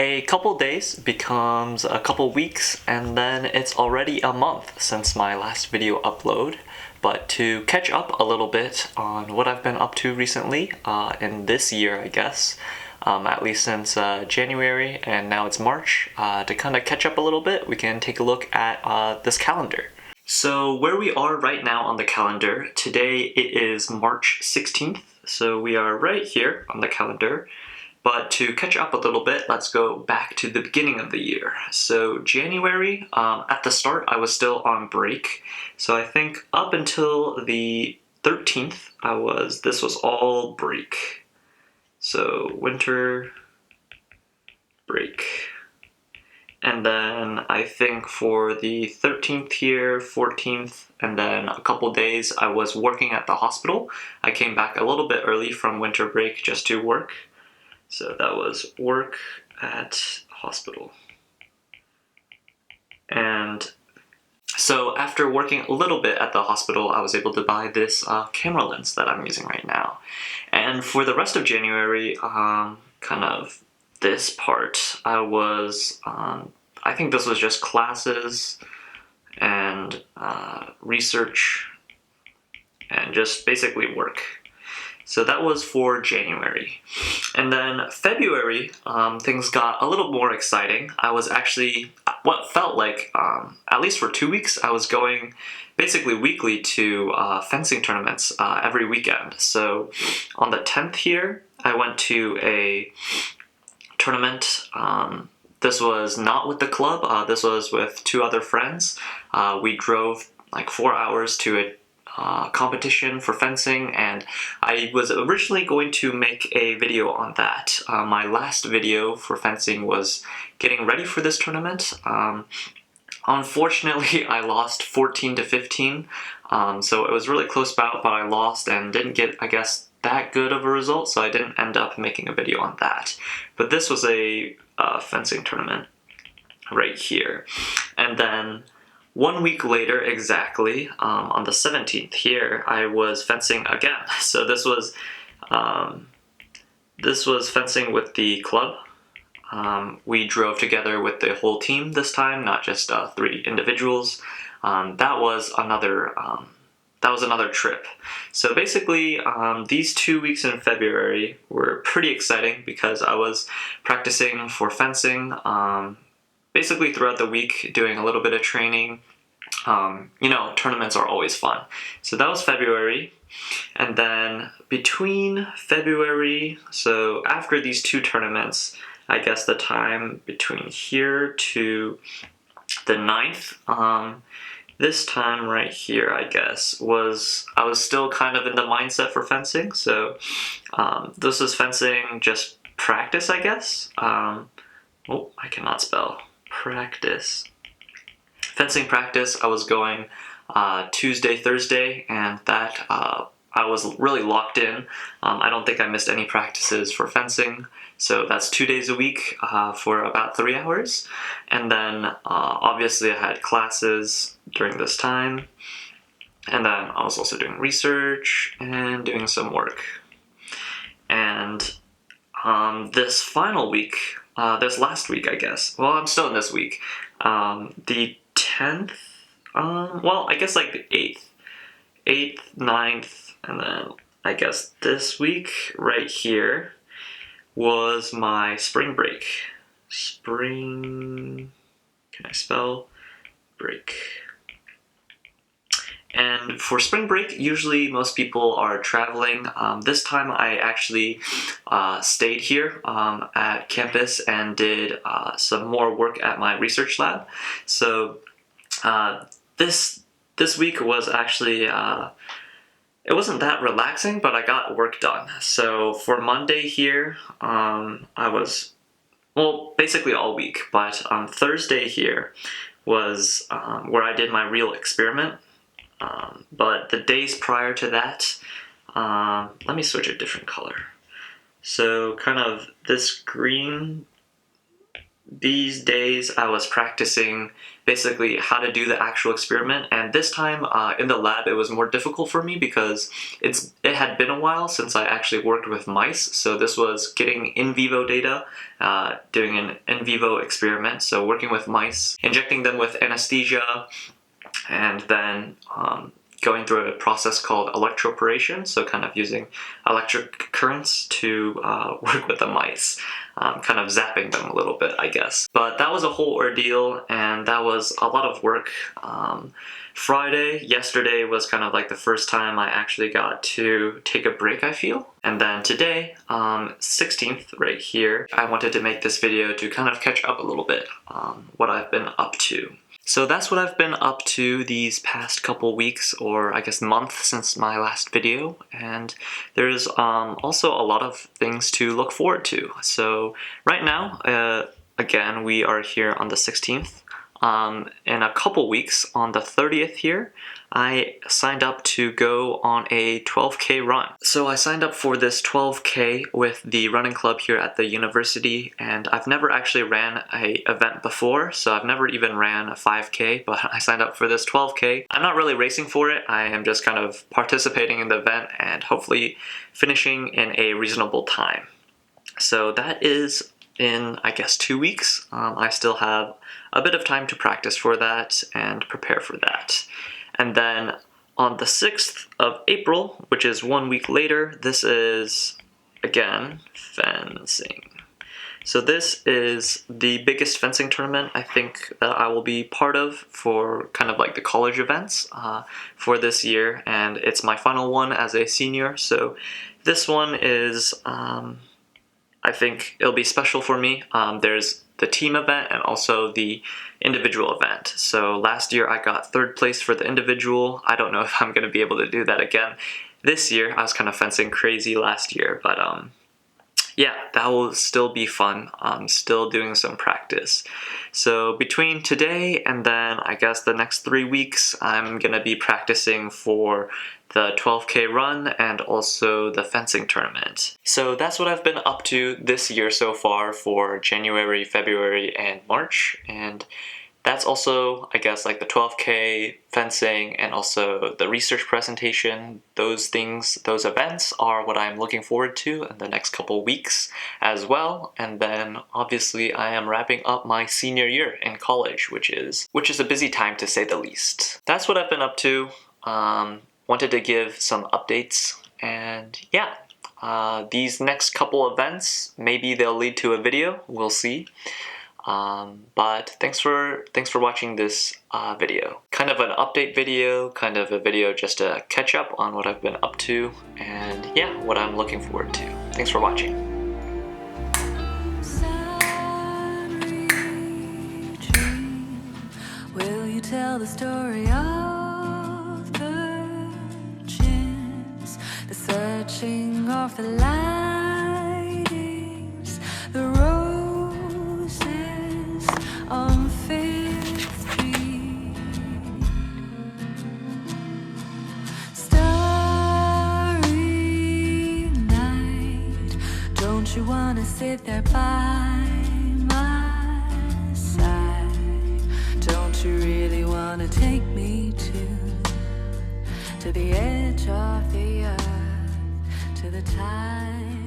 A couple days becomes a couple weeks, and then it's already a month since my last video upload. But to catch up a little bit on what I've been up to recently, in this year, I guess, at least since January, and now it's March, to kind of catch up a little bit, we can take a look at this calendar. So where we are right now on the calendar, today it is March 16th, so we are right here on the calendar. But to catch up a little bit, let's go back to the beginning of the year. So January, at the start, I was still on break. So I think up until the 13th, this was all break. So winter break. And then I think for the 13th here, 14th, and then a couple days, I was working at the hospital. I came back a little bit early from winter break just to work. So that was work at hospital. And so after working a little bit at the hospital, I was able to buy this camera lens that I'm using right now. And for the rest of January, kind of this part, I think this was just classes and research and just basically work. So that was for January. And then February, things got a little more exciting. I was actually, what felt like, at least for 2 weeks, I was going basically weekly to fencing tournaments every weekend. So on the 10th here, I went to a tournament. This was not with the club, this was with 2 other friends. We drove like 4 hours to a competition for fencing, and I was originally going to make a video on that. My last video for fencing was getting ready for this tournament. Unfortunately, I lost 14 to 15, so it was really close bout, but I lost and didn't get, I guess, that good of a result, so I didn't end up making a video on that. But this was a fencing tournament right here. And then 1 week later, exactly, on the 17th here, I was fencing again. So this was fencing with the club. We drove together with the whole team this time, not just 3 individuals. That was another trip. So basically, these 2 weeks in February were pretty exciting because I was practicing for fencing, basically throughout the week, doing a little bit of training. Tournaments are always fun. So that was February. And then between February, so after these 2 tournaments, I guess the time between here to the 9th, this time right here, I guess, I was still kind of in the mindset for fencing. So this is fencing just practice, I guess. I cannot spell. Practice. Fencing practice, I was going Tuesday, Thursday, and that I was really locked in. I don't think I missed any practices for fencing, so that's 2 days a week for about 3 hours. And then obviously I had classes during this time, and then I was also doing research and doing some work. And this final week, this last week, I guess, well, I'm still in this week, the 10th, I guess like the 8th, 9th, and then I guess this week right here was my spring break. Can I spell break? And for spring break, usually most people are traveling. This time I actually stayed here at campus and did some more work at my research lab. So this week was actually, it wasn't that relaxing, but I got work done. So for Monday here, I was, basically all week, but Thursday here was where I did my real experiment. But the days prior to that, let me switch a different color. So kind of this green, these days I was practicing basically how to do the actual experiment. And this time in the lab, it was more difficult for me because it had been a while since I actually worked with mice. So this was getting in vivo data, doing an in vivo experiment. So working with mice, injecting them with anesthesia, and then going through a process called electroporation, so kind of using electric currents to work with the mice, kind of zapping them a little bit, I guess. But that was a whole ordeal, and that was a lot of work. Yesterday was kind of like the first time I actually got to take a break, I feel. And then today, 16th right here, I wanted to make this video to kind of catch up a little bit on what I've been up to. So that's what I've been up to these past couple weeks, or I guess month, since my last video, and there's also a lot of things to look forward to. So right now, again, we are here on the 16th. In a couple weeks, on the 30th here, I signed up to go on a 12K run. So I signed up for this 12K with the running club here at the university, and I've never actually ran an event before, so I've never even ran a 5K, but I signed up for this 12K. I'm not really racing for it, I am just kind of participating in the event and hopefully finishing in a reasonable time. So that is in, I guess, 2 weeks. I still have a bit of time to practice for that and prepare for that. And then on the 6th of April, which is 1 week later, this is, again, fencing. So this is the biggest fencing tournament I think that I will be part of for kind of like the college events for this year, and it's my final one as a senior. So this one is, I think it'll be special for me. There's the team event and also the individual event. So last year I got 3rd place for the individual. I don't know if I'm going to be able to do that again this year. I was kind of fencing crazy last year, but yeah, that will still be fun. I'm still doing some practice. So between today and then I guess the next 3 weeks, I'm gonna be practicing for the 12K run and also the fencing tournament. So that's what I've been up to this year so far for January, February, and March. And that's also, I guess, like the 12K, fencing, and also the research presentation. Those things, those events are what I'm looking forward to in the next couple weeks as well. And then obviously I am wrapping up my senior year in college, which is a busy time to say the least. That's what I've been up to. Wanted to give some updates, and yeah, these next couple events, maybe they'll lead to a video, we'll see. But thanks for watching this video. Kind of an update video, kind of a video just to catch up on what I've been up to, and yeah, what I'm looking forward to. Thanks for watching. Will you tell the story of the gins, the searching of the lightings, the roses on 5th Street? Starry night, don't you wanna sit there by my side? Don't you really wanna take me to the edge of the earth, to the time